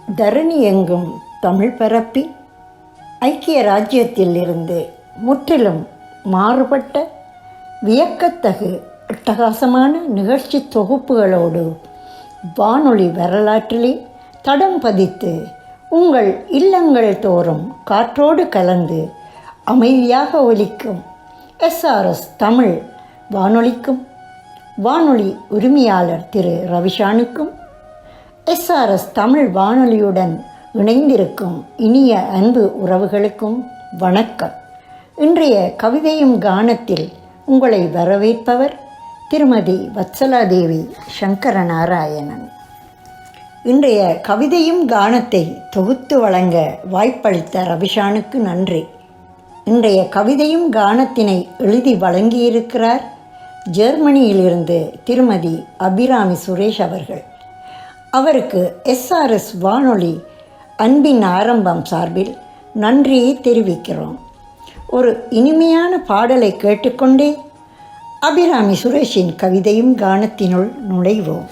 தரணி எங்கும் தமிழ் பரப்பி ஐக்கிய ராஜ்யத்திலிருந்து முற்றிலும் மாறுபட்ட வியக்கத்தகு அட்டகாசமான நிகழ்ச்சி தொகுப்புகளோடு வானொலி வரலாற்றிலே தடம் பதித்து உங்கள் இல்லங்கள் தோறும் காற்றோடு கலந்து அமைதியாக ஒலிக்கும் எஸ்ஆர்எஸ் தமிழ் வானொலிக்கும் வானொலி உரிமையாளர் திரு ரவிஷானுக்கும் எஸ்ஆர்எஸ் தமிழ் வானொலியுடன் இணைந்திருக்கும் இனிய அன்பு உறவுகளுக்கும் வணக்கம். இன்றைய கவிதையும் கானத்தில் உங்களை வரவேற்பவர் திருமதி வத்சலாதேவி சங்கரநாராயணன். இன்றைய கவிதையும் கானத்தை தொகுத்து வழங்க வாய்ப்பளித்த ரவிஷானுக்கு நன்றி. இன்றைய கவிதையும் கானத்தினை எழுதி வழங்கியிருக்கிறார் ஜெர்மனியிலிருந்து திருமதி அபிராமி சுரேஷ் அவர்கள். அவருக்கு எஸ்ஆர்எஸ் வானொலி அன்பின் ஆரம்பம் சார்பில் நன்றியை தெரிவிக்கிறோம். ஒரு இனிமையான பாடலை கேட்டுக்கொண்டே அபிராமி சுரேஷின் கவிதையும் கானத்தினுள் நுழைவோம்.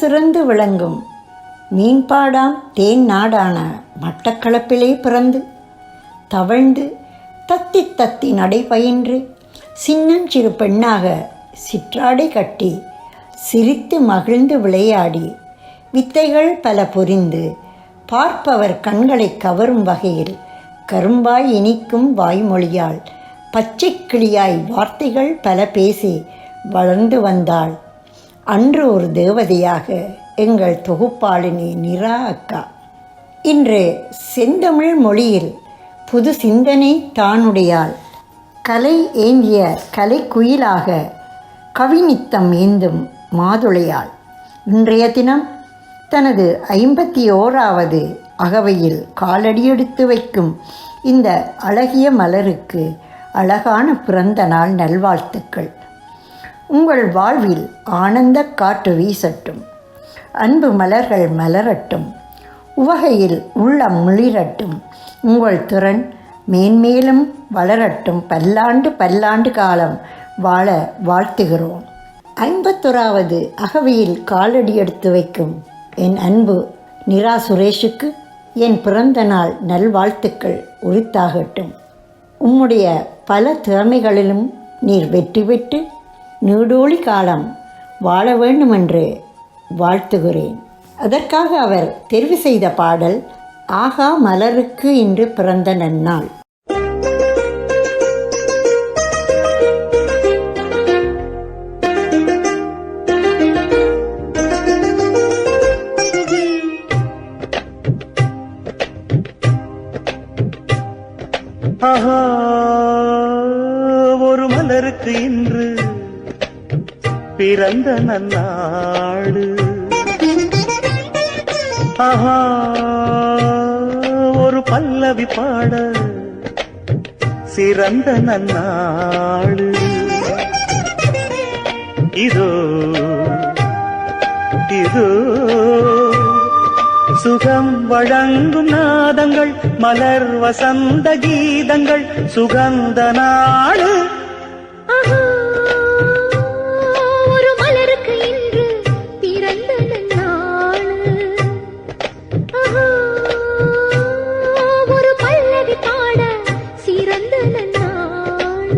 சிறந்து விளங்கும் மீன்பாடாம் தேன் நாடான மட்டக்களப்பிலே பிறந்து தவழ்ந்து தத்தி தத்தி நடைபயின்று சின்னஞ்சிறு பெண்ணாக சிற்றாடை கட்டி சிரித்து மகிழ்ந்து விளையாடி வித்தைகள் பல புரிந்து பார்ப்பவர் கண்களை கவரும் வகையில் கரும்பாய் இனிக்கும் வாய்மொழியால் பச்சை கிளியாய் வார்த்தைகள் பல பேசி வளர்ந்து வந்தாள். அன்று ஒரு தேவதையாக எங்கள் தொகுப்பாளினி நிரா அக்கா. இன்று செந்தமிழ் மொழியில் புது சிந்தனை தானுடையாள். கலை ஏந்திய கலைக்குயிலாக கவிநித்தம் ஏந்தும் மாதுளையாள். இன்றைய தினம் தனது 51வது அகவையில் காலடியெடுத்து வைக்கும் இந்த அழகிய மலருக்கு அழகான பிறந்த நாள் நல்வாழ்த்துக்கள். உங்கள் வாழ்வில் ஆனந்த காற்று வீசட்டும், அன்பு மலர்கள் மலரட்டும், உவகையில் உள்ளம் மிளிரட்டும், உங்கள் திறன் மேன்மேலும் வளரட்டும், பல்லாண்டு பல்லாண்டு காலம் வாழ வாழ்த்துகிறோம். 51வது அகவையில் காலடி எடுத்து வைக்கும் என் அன்பு நிரா சுரேஷுக்கு என் பிறந்த நாள் நல்வாழ்த்துக்கள் உரித்தாகட்டும். உம்முடைய பல திறமைகளிலும் நீர் வெற்றி பெற்று நீடூழி காலம் வாழ வேண்டுமென்று வாழ்த்துகிறேன். அதற்காக அவர் தெரிவு செய்த பாடல் ஆகா மலருக்கு இன்று பிறந்த நன்னாள். ஆஹா ஒரு மலருக்கு இன்று பிறந்த நன்னாடு. ஆஹா ஒரு பல்லவி பாட சிறந்த நன்னாடு. இதோ இதோ சுகம் வழங்கும் நாதங்கள், மலர் வசந்த கீதங்கள், சுகந்த நாடு. ஒரு மலருக்கு இன்று பிறந்த நன்னாள். ஒரு பல்லவி பாட சிறந்த நன்னாள்.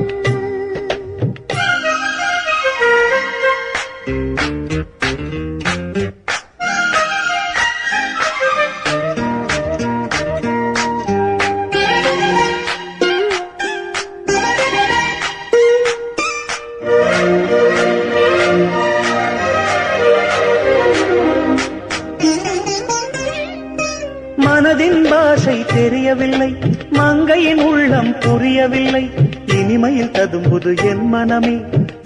மனதின் பாஷை தெரியவில்லை, மங்கையின் உள்ளம் புரியவில்லை, இனிமையில் ததும்புது என் மனமே,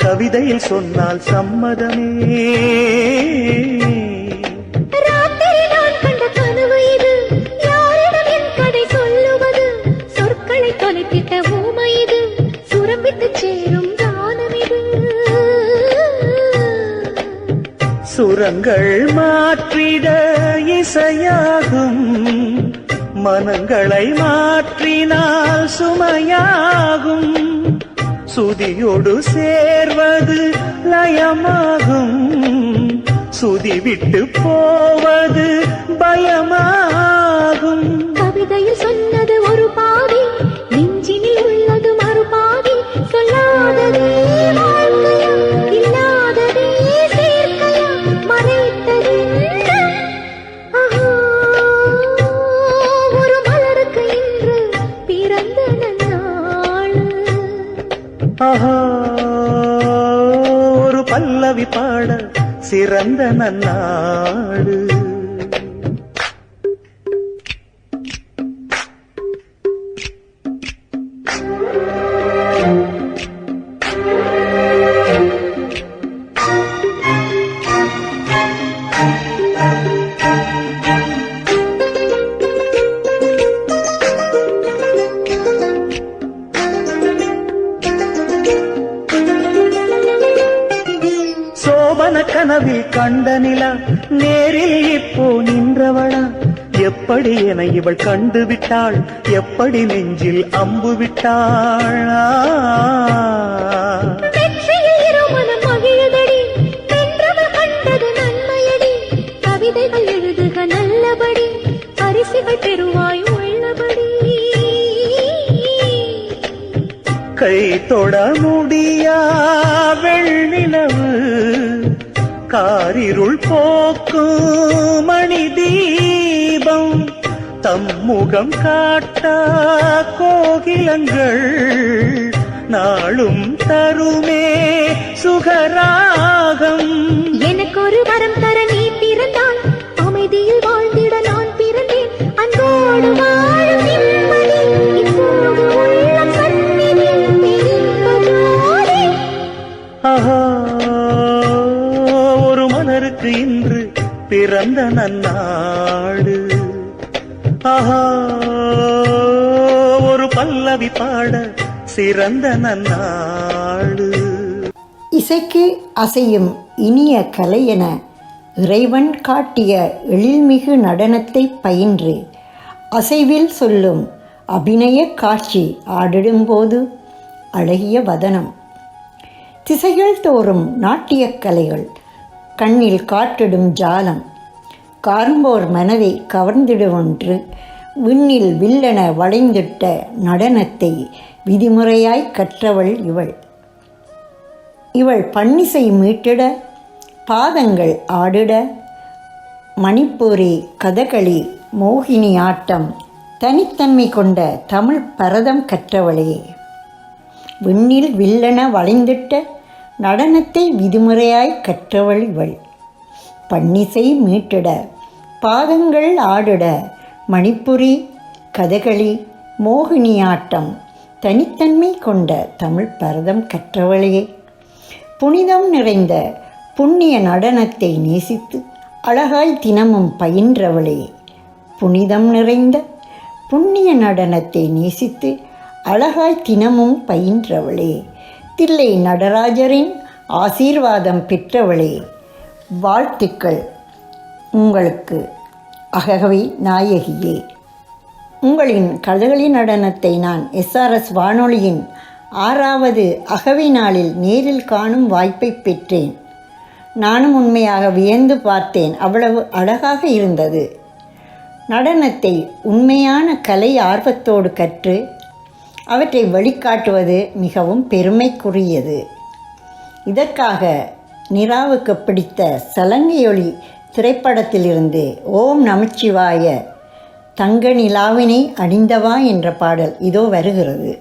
கவிதையில் சொன்னால் சம்மதமே. ராத்திரி நான் கண்ட கனவு இது, யாரிடம் என் கதை சொல்லுவது, சொற்களை தொலைத்திட்ட ஊமை இது, சுரம்பித்து சேரும் கானம் இது. சுரங்கள் மாற்றிட இசையாகும், மனங்களை மாற்றினால் சுமையாகும், சுதியோடு சேர்வது லயமாகும், சுதி விட்டு போவது பயமாகும். கவிதையில் சொன்னது ஒரு பாதி, நெஞ்சினில் உள்ளது மறுபாதி, சொல்லாததே வாழ்க்கையா, இல்லாததே சேர்க்கையா, மறைத்தது ஒரு மலருக்கு இன்று பிறந்த நன்னாள். ஆஹா ஒரு பல்லவி பாட சிறந்த நன்னாடு. சோபன கனவில் கண்ட நிலா, நேரில் இப்போ நின்றவளா, எப்படி என இவள் கண்டு விட்டாள், எப்படி நெஞ்சில் அம்பு விட்டாள். வெற்றியில் இருமனம் மகிழுதடி, வென்றவர் கண்டது நன்மையடி, நல்லபடி பரிசுகள் பெறுவாய் உள்ளபடி. கை தொட முடியா வெள்ளிலவு காரிருள் போக்கும் மணி தீபம் தம்முகம் காட்டா கோகிலங்கள் நாளும் தருமே சுகராகம். எனக்கு ஒரு வரம் தர நீ பிறந்தால் அமைதியில் வாழ்ந்திட நான் பிறந்தேன். அன்போடு வாழும் நிம்மதி இப்போது உள்ளம் சந்நிதி தெரிந்ததோடு. ஆஹா, ஒரு மலருக்கு இன்று பிறந்த நன்னாடு. ஆஹா, ஒரு பல்லவி பாட சிறந்த நன்னாடு. இசைக்கு அசையும் இனிய கலை என இறைவன் காட்டிய எழில்மிகு நடனத்தை பயின்று அசைவில் சொல்லும் அபிநய காட்சி ஆடிடும்போது அழகிய வதனம். திசைகள் தோறும் நாட்டியக் கலைகள் கண்ணில் காட்டிடும் ஜாலம் காண்போர் மனதை கவர்ந்திடுவொன்று. விண்ணில் வில்லென வளைந்திட்ட நடனத்தை விதிமுறையாய் கற்றவள் இவள். இவள் பன்னிசை மீட்டிட பாதங்கள் ஆடிட மணிப்பூரி கதகளி மோகினி ஆட்டம் தனித்தன்மை கொண்ட தமிழ் பரதம் கற்றவளே. விண்ணில் வில்லென வளைந்திட்ட நடனத்தை விதிமுறையாய் கற்றவள் இவள். பன்னிசை மீட்டிட பாதங்கள் ஆடிட மணிப்புரி கதகளி மோகினியாட்டம் தனித்தன்மை கொண்ட தமிழ் பரதம் கற்றவளே. புனிதம் நிறைந்த புண்ணிய நடனத்தை நேசித்து அழகாய் தினமும் பயின்றவளே. புனிதம் நிறைந்த புண்ணிய நடனத்தை நேசித்து அழகாய் தினமும் பயின்றவளே. தில்லை நடராஜரின் ஆசீர்வாதம் பெற்றவளே. வாழ்த்துக்கள் உங்களுக்கு அககவி நாயகியே. உங்களின் கதகளி நடனத்தை நான் SRS வானொலியின் 6வது அகவி நாளில் நேரில் காணும் வாய்ப்பை பெற்றேன். நானும் உண்மையாக வியந்து பார்த்தேன். அவ்வளவு அழகாக இருந்தது. நடனத்தை உண்மையான கலை ஆர்வத்தோடு கற்று அவற்றை வெளிக்காட்டுவது மிகவும் பெருமைக்குரியது. இதற்காக நிராவுக்கு பிடித்த சலங்கையொலி திரைப்படத்திலிருந்து ஓம் நமச்சிவாய தங்க நிலாவினை அணிந்தவா என்ற பாடல் இதோ வருகிறது.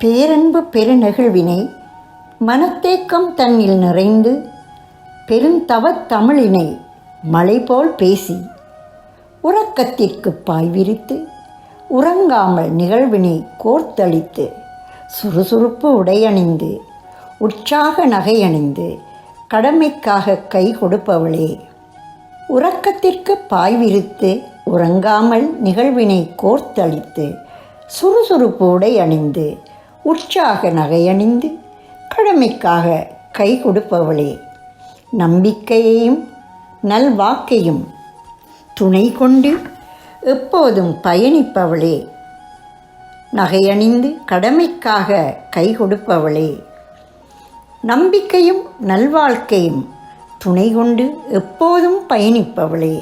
பேரன்பு பெருநெகிழ்வினை மனத்தேக்கம் தன்னில் நிறைந்து பெருந்தவத் தமிழினை மலை போல் பேசி உறக்கத்திற்கு பாய் விரித்து உறங்காமல் நிகழ்வினை கோர்த்தளித்து சுறுசுறுப்பு உடையணிந்து உற்சாக நகையணிந்து கடமைக்காக கை கொடுப்பவளே, உறக்கத்திற்கு பாய் விரித்து உறங்காமல் நிகழ்வினை கோர்த்தளித்து சுறுசுறுப்பு உடை அணிந்து உற்சாக நகையணிந்து கடமைக்காக கை கொடுப்பவளே, நம்பிக்கையையும் நல்வாக்கையும் துணை கொண்டு எப்போதும் பயணிப்பவளே, நகையணிந்து கடமைக்காக கை கொடுப்பவளே, நம்பிக்கையும் நல்வாழ்க்கையும் துணை கொண்டு எப்போதும் பயணிப்பவளே,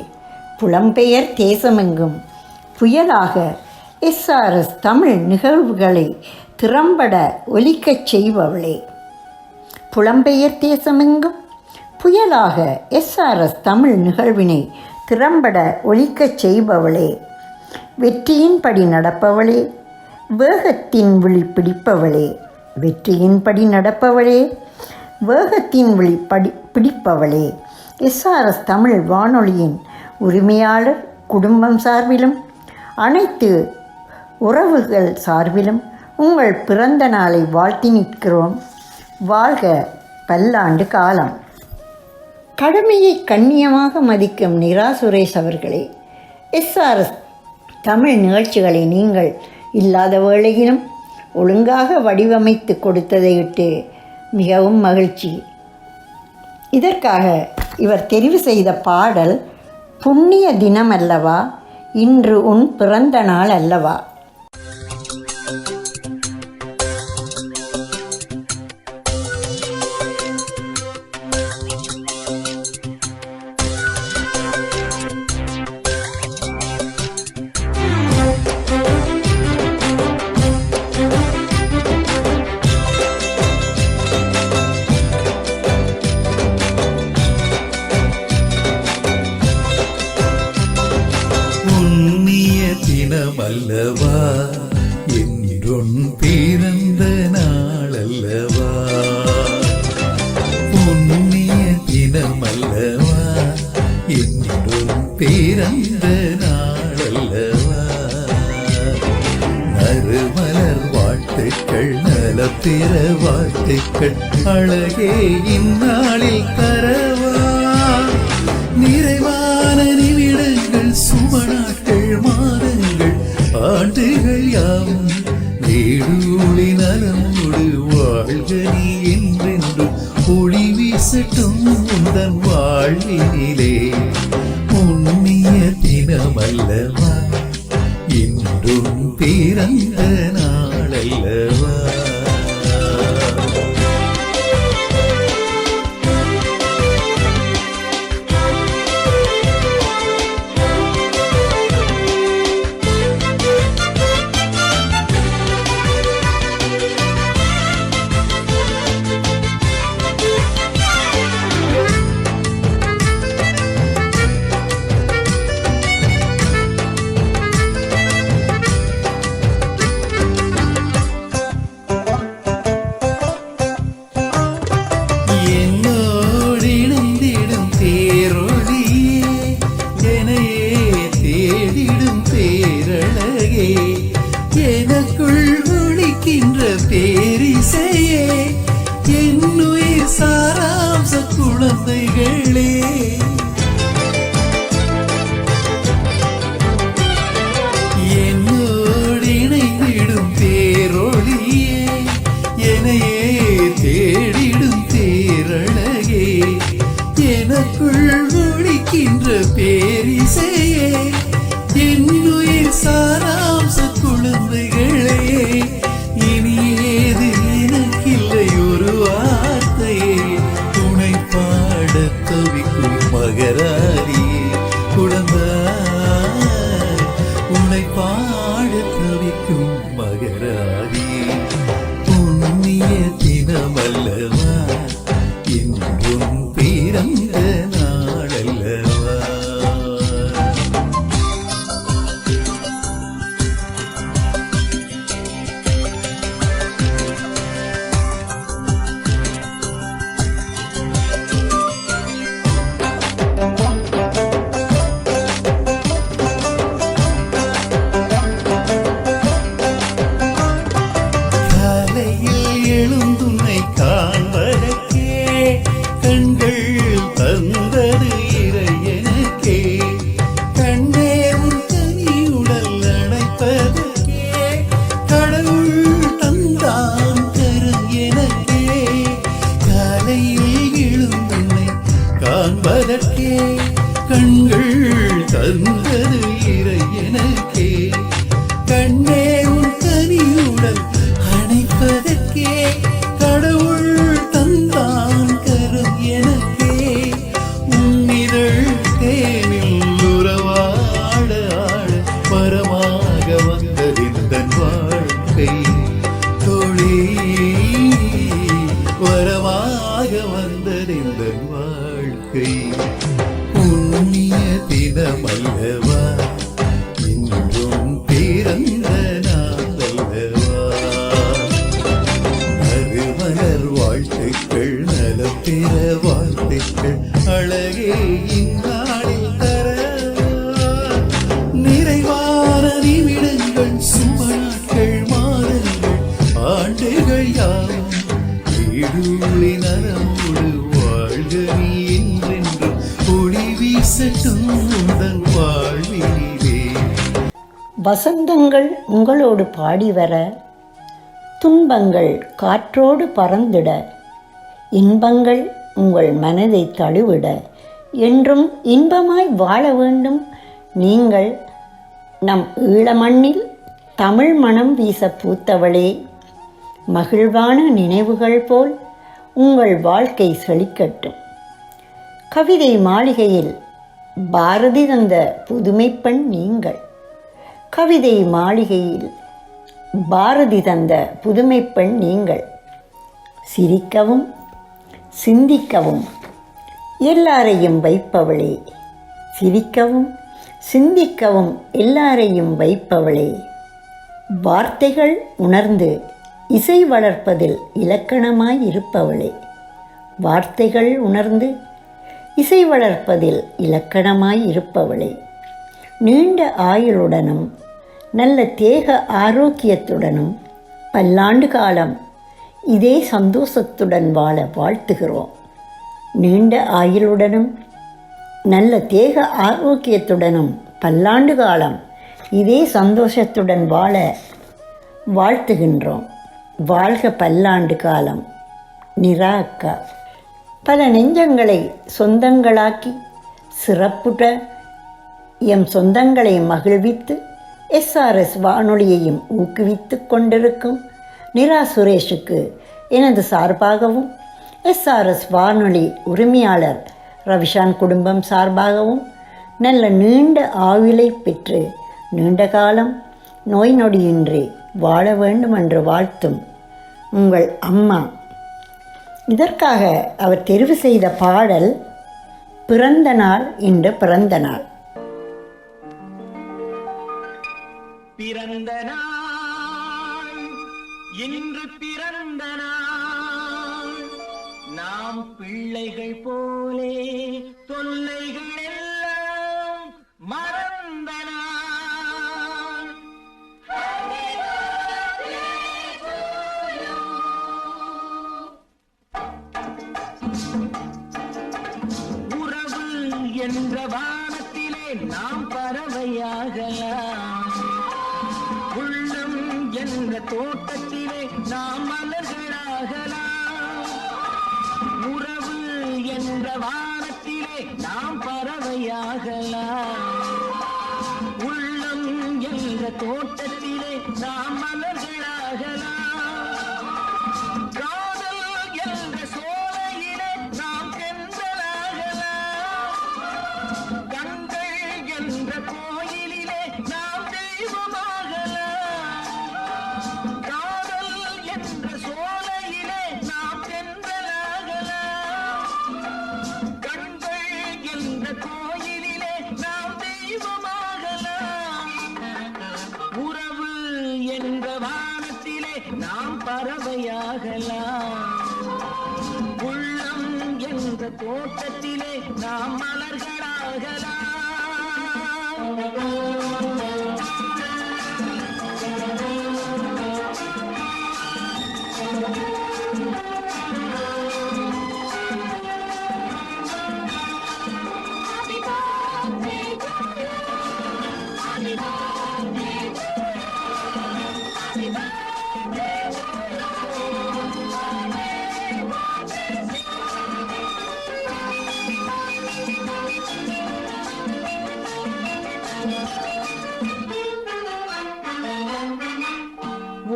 புலம்பெயர் தேசமெங்கும் புயலாக SRS தமிழ் நிகழ்வுகளை திறம்பட ஒலிக்கச் செய்பவளே, புலம்பெயர் தேசமெங்கும் புயலாக SRS தமிழ் நிகழ்வினை திறம்பட ஒலிக்கச் செய்பவளே, வெற்றியின்படி நடப்பவளே, வேகத்தின் விழி பிடிப்பவளே, வெற்றியின்படி நடப்பவளே, வேகத்தின் விழி பிடிப்பவளே, SRS தமிழ் வானொலியின் உரிமையாளர் குடும்பம் சார்பிலும் அனைத்து உறவுகள் சார்பிலும் உங்கள் பிறந்த நாளை வாழ்த்தி நிற்கிறோம். வாழ்க பல்லாண்டு காலம். கடமையை கண்ணியமாக மதிக்கும் நிரா சுரேஷ் அவர்களே, SRS தமிழ் நிகழ்ச்சிகளை நீங்கள் இல்லாத வேளையிலும் ஒழுங்காக வடிவமைத்து கொடுத்ததையிட்டு மிகவும் மகிழ்ச்சி. இதற்காக இவர் தெரிவு செய்த பாடல் புண்ணிய தினம் அல்லவா, இன்று உன் பிறந்த நாள் அல்லவா. அல்லவா என்றொன் பிறந்த நாளல்லவா, புண்ணிய தினம் அல்லவா என்றொன் பிறந்த நாளல்லவா. நறுமலர் வாழ்த்துக்கள் நலப்பிற வாழ்த்துக்கள் அழகே இந்நாளில் தரவா. நிறைவான நிமிடங்கள் சுமநாட்கள் மாதங்கள் ஆண்டுகள் யாவும் நீடூழி நலமோடு வாழ்க நீ என்றென்று ஒளி வீசட்டும் உந்தன் வாழ்வினிலே. புண்ணிய தினமல்லவா இன்றும் பிறந்த நாளல்லவா. எனக்குள் ஒழிக்கின்ற பேரிசையே என்னுயிர் சாராம்ச குழந்தைகளே. என்னோடு இணைந்திடும் பேரொளியே என்னையே தேடிடும் பேரழகே. எனக்குள் ஒழிக்கின்ற பேரிசையே என்னுயிர் சாராம்ச குழந்தைகளே. இனி ஏது எனக்கில்லை ஒரு வார்த்தையே துணை பாட தவிக்கும் மகராரியே. குழந்தாய் உன்னை பாட தவிக்கும் மகராரியே. புண்ணிய தினமல்லவா இன்றும் பிறந்த நாளல்லவா. அழகே இந்நாளில் தர நிறைவான நிமிடங்கள் சுப நாட்கள் மாதங்கள் ஆண்டுகள் யாவும் வீடுள்ளி நலமோடு வாழ்க நீ என்றென்றும் ஒளி வீசட்டும் உந்தன் வாழ்வினிலே. வசந்தங்கள் உங்களோடு பாடி வர, துன்பங்கள் காற்றோடு பறந்திட, இன்பங்கள் உங்கள் மனதை தழுவிட, என்றும் இன்பமாய் வாழ வேண்டும் நீங்கள் நம் ஈழமண்ணில் தமிழ் மனம் வீச பூத்தவளே. மகிழ்வான நினைவுகள் போல் உங்கள் வாழ்க்கை செழிக்கட்டும். கவிதை மாளிகையில் பாரதி தந்த புதுமைப்பெண் நீங்கள். கவிதை மாளிகையில் பாரதி தந்த புதுமைப்பெண் நீங்கள். சிரிக்கவும் சிந்திக்கவும் எல்லாரையும் வைப்பவளே. சிரிக்கவும் சிந்திக்கவும் எல்லாரையும் வைப்பவளே. வார்த்தைகள் உணர்ந்து இசை வளர்ப்பதில் இலக்கணமாய் இருப்பவளே. வார்த்தைகள் உணர்ந்து இசை வளர்ப்பதில் இலக்கணமாய் இருப்பவளே. நீண்ட ஆயுளுடனும் நல்ல தேக ஆரோக்கியத்துடனும் பல்லாண்டு காலம் இதே சந்தோஷத்துடன் வாழ வாழ்த்துகிறோம். நீண்ட ஆயுளுடனும் நல்ல தேக ஆரோக்கியத்துடனும் பல்லாண்டு காலம் இதே சந்தோஷத்துடன் வாழ வாழ்த்துகின்றோம். வாழ்க பல்லாண்டு காலம். நிரா அக்கா. பல நெஞ்சங்களை சொந்தங்களாக்கி சிறப்புற எம் சொந்தங்களை மகிழ்வித்து SRS வானொலியையும் ஊக்குவித்து கொண்டிருக்கும் நிரா சுரேஷுக்கு எனது சார்பாகவும் SRS வானொலி உரிமையாளர் ரவிஷான் குடும்பம் சார்பாகவும் நல்ல நீண்ட ஆயுளை பெற்று நீண்ட காலம் நோய் நொடியின்றி வாழ வேண்டும் என்று வாழ்த்தும் உங்கள் அம்மா. இதற்காக அவர் தெரிவு செய்த பாடல் பிறந்த நாள் இன்று பிறந்த நாள். பிறந்த நாள் இன்று பிறந்த நாள், நாம் பிள்ளைகள் போலே தொல்லைகள் எல்லாம் மறந்த நாள். உறவு என்ற வானத்திலே நாம் பறவையாகலாம், உள்ளம் என்ற தோட்டத்திலே நாம் மலர்களாகலாம். உறவு என்ற வானத்திலே நாம் பறவையாகலாம், உள்ளம் என்ற தோட்டத்திலே நாம் மலர்களாகலாம். காதல் என்ற சோலையிலே நாம் தென்றலாகலாம், கண்கள் என்ற கோயிலிலே நாம் தெய்வமாகலாம். காதல் என்ற சோலையிலே நாம் தென்றலாகலாம், கண்கள் என்ற கோயிலிலே நாம் தெய்வமாகலாம். உறவு என்ற வானத்திலே நாம் பறவையாகலாம், உள்ளம் என்ற தோட்டத்திலே நாம் மலர்களாகலாம்.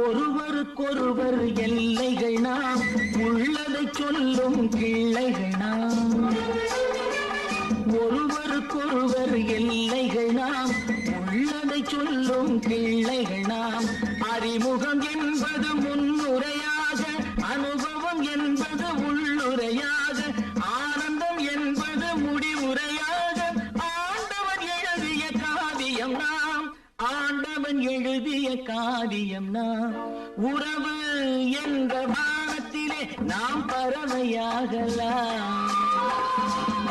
ஒருவருக்கொருவர் எல்லைகள் நாம், உள்ளதை சொல்லும் கிள்ளைகள் நாம். ஒருவருக்கொருவர் எல்லைகள் நாம், உள்ளதை சொல்லும் கிள்ளைகள் நாம். அறிமுகம் என்பது முன்னுரையாக, அனுபவம் என்பது உள்ளுரையாக, ஆனந்தம் என்பது முடிவுரையாக. ஆண்டவன் எழுதிய காவியம் நாம், ஆண்டவன் எழுதிய காவியம் நாம். உறவு என்ற வானத்தில் தோட்டத்திலே நாம் பறவையாகலாம்.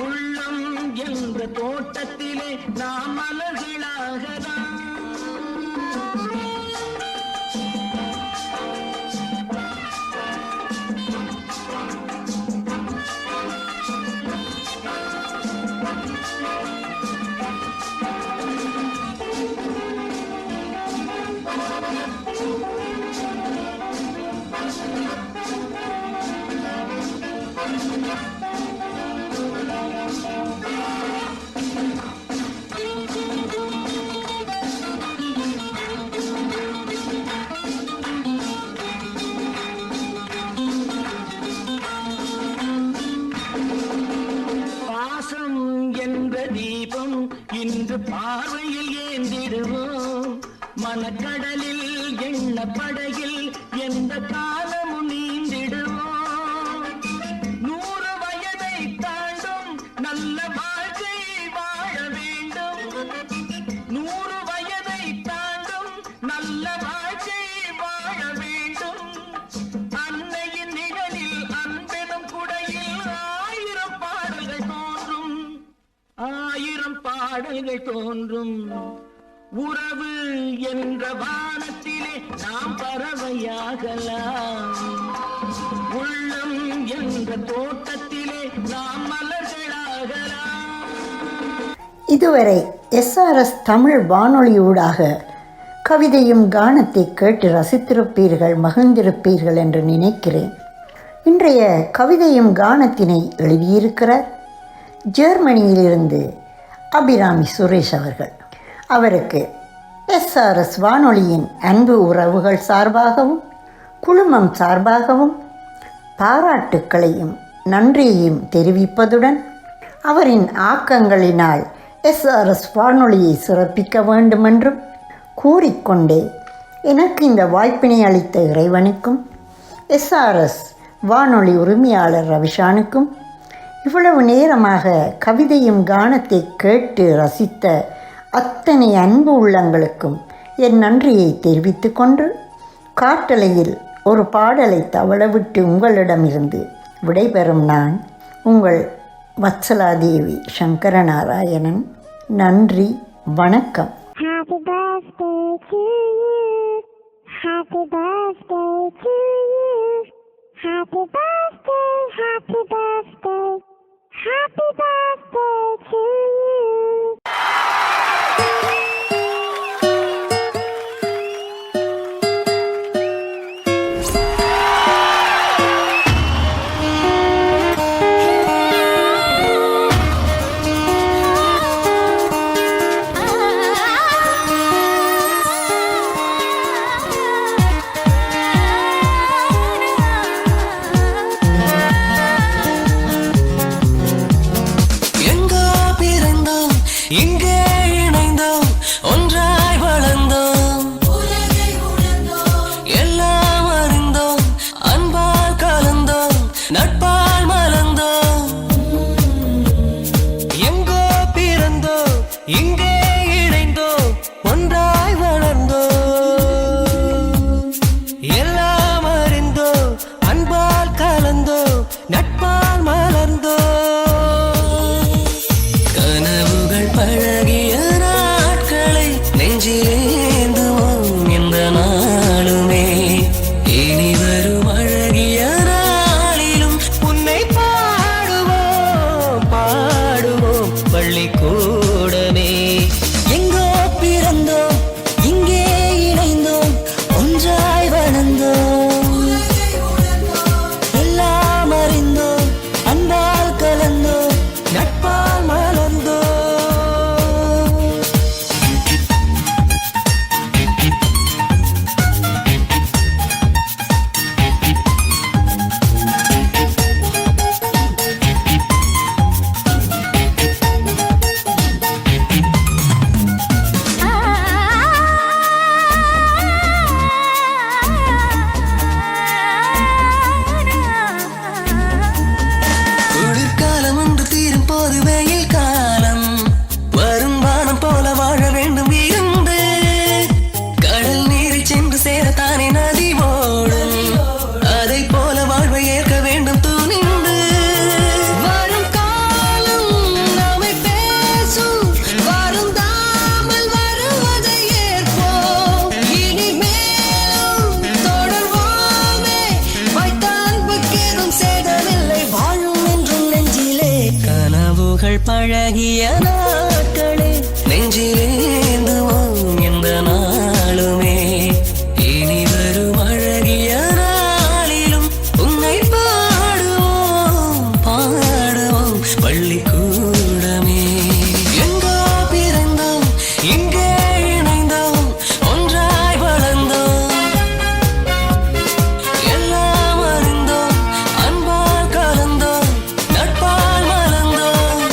உள்ளம் என்ற தோட்டத்திலே நாம் மலர்களாகலாம். பாசம் என்ற தீபம் இன்று பார்வையில் ஏந்திடுவோம். மனக்கடலில் எண்ண படகில் எந்த காலமும் நீந்திடுவோம். 100 வயதை தாண்டும் நல்ல வாழ்க்கை வாழ வேண்டும். 100 வயதை தாண்டும் நல்ல வாழ்க்கை வாழ வேண்டும். அன்னையின் நிழலில் அன்பெனும் குடையில் 1000 பாடல்கள் தோன்றும். 1000 பாடல்கள் தோன்றும். உறவு என்ற வானத்திலே நாம் பறவையாகலாம். உள்ளம் என்ற தோட்டத்திலே நாம் மலர்களாகலாம். இதுவரை எஸ்ஆர்எஸ் தமிழ் வானொலியூடாக கவிதையும் கானத்தை கேட்டு ரசித்திருப்பீர்கள், மகிழ்ந்திருப்பீர்கள் என்று நினைக்கிறேன். இன்றைய கவிதையும் கானத்தினை எழுதியிருக்கிறார் ஜெர்மனியிலிருந்து அபிராமி சுரேஷ் அவர்கள். அவருக்கு எஸ்ஆர்எஸ் வானொலியின் அன்பு உறவுகள் சார்பாகவும் குழுமம் சார்பாகவும் பாராட்டுக்களையும் நன்றியையும் தெரிவிப்பதுடன் அவரின் ஆக்கங்களினால் எஸ்ஆர்எஸ் வானொலியை சிறப்பிக்க வேண்டுமென்றும் கூறிக்கொண்டே எனக்கு இந்த வாய்ப்பினை அளித்த இறைவனுக்கும் எஸ்ஆர்எஸ் வானொலி உரிமையாளர் ரவிஷானுக்கும் இவ்வளவு நேரமாக கவிதையும் கானத்தை கேட்டு ரசித்த அத்தனை அன்பு உள்ளங்களுக்கும் என் நன்றியை தெரிவித்துக் கொண்டு காட்டலையில் ஒரு பாடலை தவளவிட்டு உங்களிடமிருந்து விடைபெறும் நான் உங்கள் வத்சலாதேவி சங்கரநாராயணன். நன்றி, வணக்கம். Happy birthday to you. Happy birthday to you. Happy birthday, happy birthday. Happy birthday to you. இங்கே இணைந்தோம், ஒன்றாய் வளர்ந்தோம், எல்லாம் அறிந்தோம், அன்பால் கலந்தோம், நட்பால் மலர்ந்தோம். எங்கோ பிறந்தோம், இங்கே இணைந்தோம், ஒன்றாய் வளர்ந்தோம், எல்லாம் அறிந்தோம், அன்பால் கலந்தோம், நட்பால் மலர்ந்தோம். பழகிய நாட்களை நெஞ்சிலேந்துவோம் இந்த நாளுமே. இனி வரும் அழகிய நாளிலும் உன்னை பாடுவோம் பாடுவோம் பள்ளிக்கூடமே. எங்கோ பிறந்தோம், இங்கே இணைந்தோம், ஒன்றாய் வளர்ந்தோம், எல்லாம் அறிந்தோம், அன்பால் கலந்தோம், நட்பால் மலர்ந்தோம். அழகிய நாட்களே நெஞ்சிலேந்துவோம் எந்த நாளுமே இனி வரும் அழகிய நாளிலும் உன்னை பாடுவோம் பாடுவோம் பள்ளிக்கூடமே எங்கோ பிறந்தோம் இங்கே இணைந்தோம் ஒன்றாய் வளர்ந்தோம் எல்லாம் அறிந்தோம் அன்பால் கலந்தோம் நட்பால் மலர்ந்தோம்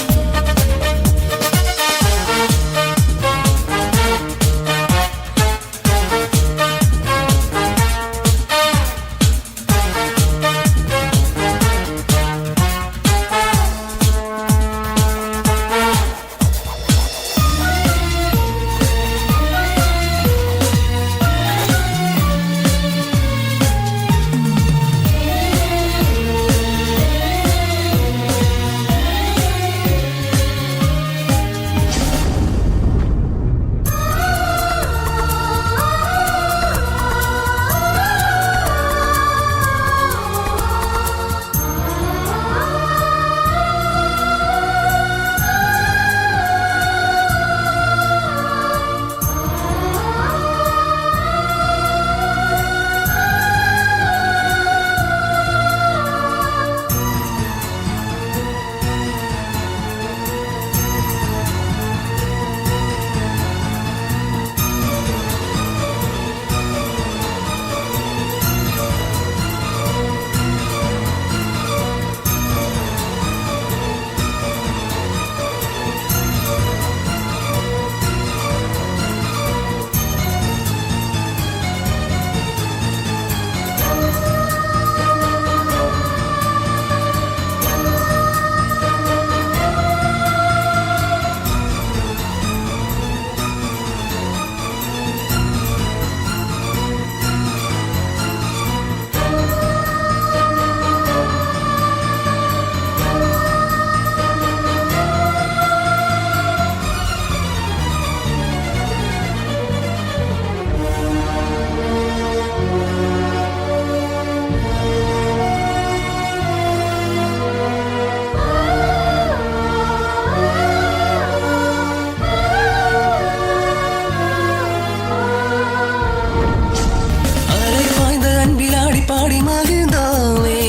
பாடி மகிழ்ந்தோமே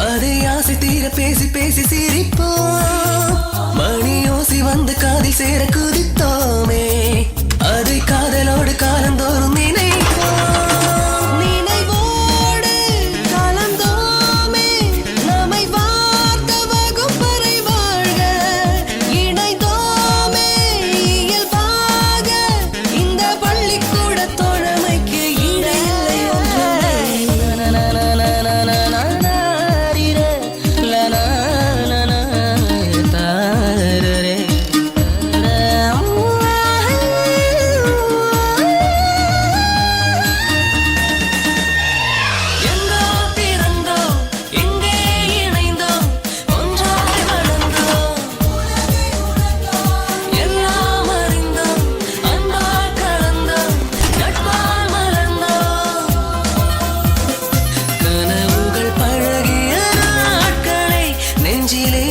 அதை ஆசை தீர பேசி பேசி சிரிப்போம் மணி ஓசி வந்து காதில் சேர குதித்தோமே அதை காதலோடு காலந்தோறும் நினைப்போம் நினைவோடு கலந்தோமே நம்மை வார்த்த வகுப்பறை வாழ்க இணைந்தோமே இயல்பாக இந்த பள்ளிக்கூட தோழமைக்கு இடையில்லை ஒன்றுமே எங்கோ பிறந்தோம் எங்கே இணைந்தோம் ஒன்றாய் வளர்ந்தோம் எல்லாம் அறிந்தோம் அன்பால் கலந்தோம் நட்பால் மலர்ந்தோம் கனவுகள் பழகிய நாட்களை நெஞ்சிலே